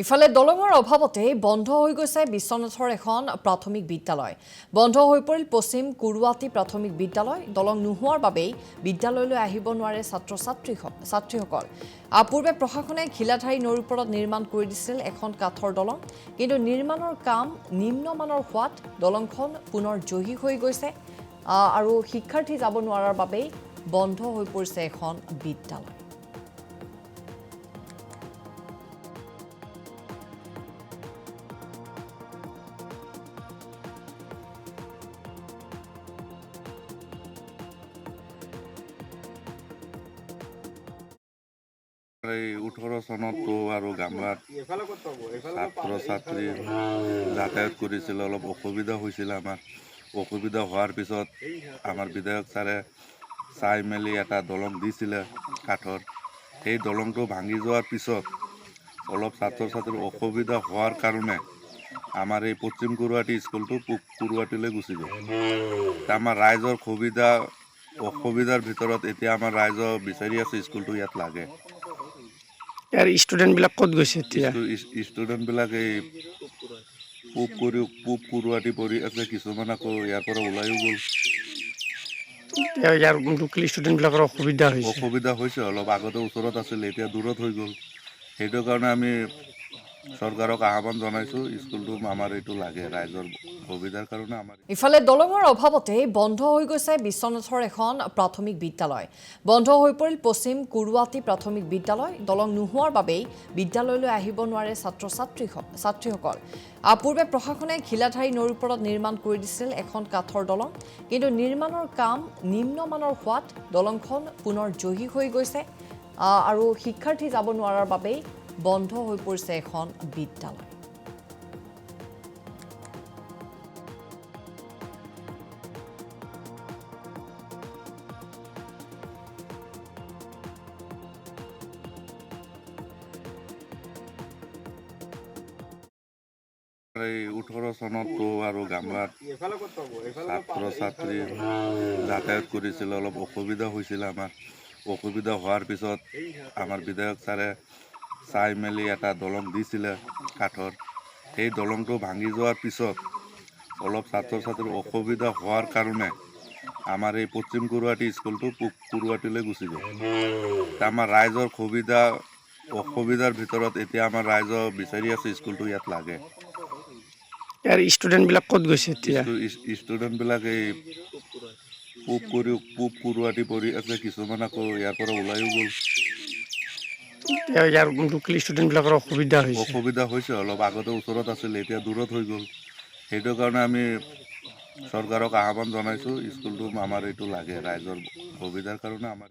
ইফালে দলঙৰ অভাৱতে বন্ধ হৈ গৈছে বিশ্বনাথৰ এখন প্ৰাথমিক বিদ্যালয়। বন্ধ হৈ পৰিল পশ্চিম কুৰুৱাটী প্ৰাথমিক বিদ্যালয়। দলং নোহোৱাৰ বাবেই বিদ্যালয়লৈ আহিব নোৱাৰে ছাত্ৰীসকল। পূৰ্বে প্ৰশাসনে ঘিলাধাৰী নৈৰ ওপৰত নিৰ্মাণ কৰি দিছিল এখন কাঠৰ দলং, কিন্তু নিৰ্মাণৰ কাম নিম্নমানৰ হোৱাত দলংখন পুনৰ জহি হৈ গৈছে আৰু শিক্ষাৰ্থী যাব নোৱাৰাৰ বাবেই বন্ধ হৈ পৰিছে এখন বিদ্যালয়। এই 18 চনতো আৰু গামলাত ছাত্ৰ ছাত্ৰী যাতায়াত কৰিছিল, অলপ অসুবিধা হৈছিল। অসুবিধা হোৱাৰ পিছত আমাৰ বিধায়ক ছাৰে চাই মেলি এটা দলং দিছিলে কাঠৰ। সেই দলংটো ভাঙি যোৱাৰ পিছত অলপ ছাত্ৰ ছাত্ৰীৰ অসুবিধা হোৱাৰ কাৰণে আমাৰ এই পশ্চিম কুৰুৱাটী স্কুলটো পূব কুৰুৱাটীলৈ গুচি গ'ল। আমাৰ ৰাইজৰ অসুবিধাৰ ভিতৰত এতিয়া আমাৰ ৰাইজ বিচাৰি আছে স্কুলটো ইয়াত লাগে। ইয়াৰ ষ্টুডেণ্টবিলাক ক'ত গৈছে এতিয়া? ষ্টুডেণ্টবিলাক এই পূব কুৰুৱাটী পঢ়ি আছে, কিছুমান আকৌ ইয়াৰ পৰা ওলাইও গ'ল। ইয়াৰ লোকেল ষ্টুডেণ্টবিলাকৰ অসুবিধা হৈছে অলপ। আগতে ওচৰত আছিল, এতিয়া দূৰত হৈ গ'ল। সেইটো কাৰণে আমি চৰকাৰক আহ্বান জনাইছোঁ, স্কুলটো আমাৰ এইটো লাগে ৰাইজৰ সুবিধাৰ কাৰণে। ইফালে দলঙৰ অভাৱতে বন্ধ হৈ গৈছে বিশ্বনাথৰ এখন প্ৰাথমিক বিদ্যালয়। বন্ধ হৈ পৰিল পশ্চিম কুৰুৱাটী প্ৰাথমিক বিদ্যালয়। দলং নোহোৱাৰ বাবেই বিদ্যালয়লৈ আহিব নোৱাৰে ছাত্ৰীসকল। পূৰ্বে প্ৰশাসনে ঘিলাধাৰী নৈৰ ওপৰত নিৰ্মাণ কৰি দিছিল এখন কাঠৰ দলং, কিন্তু নিৰ্মাণৰ কাম নিম্নমানৰ হোৱাত দলংখন পুনৰ জহি হৈ গৈছে আৰু শিক্ষাৰ্থী যাব নোৱাৰাৰ বাবেই বন্ধ হৈ পৰিছে এখন বিদ্যালয়। এই 18 চনতো আৰু গামলাত ছাত্ৰ ছাত্ৰী যাতায়াত কৰিছিল, অলপ অসুবিধা হৈছিল। অসুবিধা হোৱাৰ পিছত আমাৰ বিধায়ক ছাৰে চাই মেলি এটা দলং দিছিলে কাঠৰ। সেই দলংটো ভাঙি যোৱাৰ পিছত অলপ ছাত্ৰ ছাত্ৰীৰ অসুবিধা হোৱাৰ কাৰণে আমাৰ এই পশ্চিম কুৰুৱাটী স্কুলটো পূব কুৰুৱাটীলৈ গুচি গ'ল। আমাৰ ৰাইজৰ অসুবিধাৰ ভিতৰত এতিয়া আমাৰ ৰাইজ বিচাৰি আছে স্কুলটো ইয়াত লাগে। ইয়াৰ ষ্টুডেণ্টবিলাক ক'ত গৈছে এতিয়া? ষ্টুডেণ্টবিলাক এই পূব কুৰুৱাটী পঢ়ি আছে, কিছুমান আকৌ ইয়াৰ পৰা ওলাইও গ'ল। ইয়াৰ লোকেল ষ্টুডেণ্টবিলাকৰ অসুবিধা হৈছে অলপ। আগতে ওচৰত আছিল, এতিয়া দূৰত হৈ গ'ল। সেইটো কাৰণে আমি চৰকাৰক আহ্বান জনাইছোঁ, স্কুলটো আমাৰ এইটো লাগে ৰাইজৰ সুবিধাৰ কাৰণে।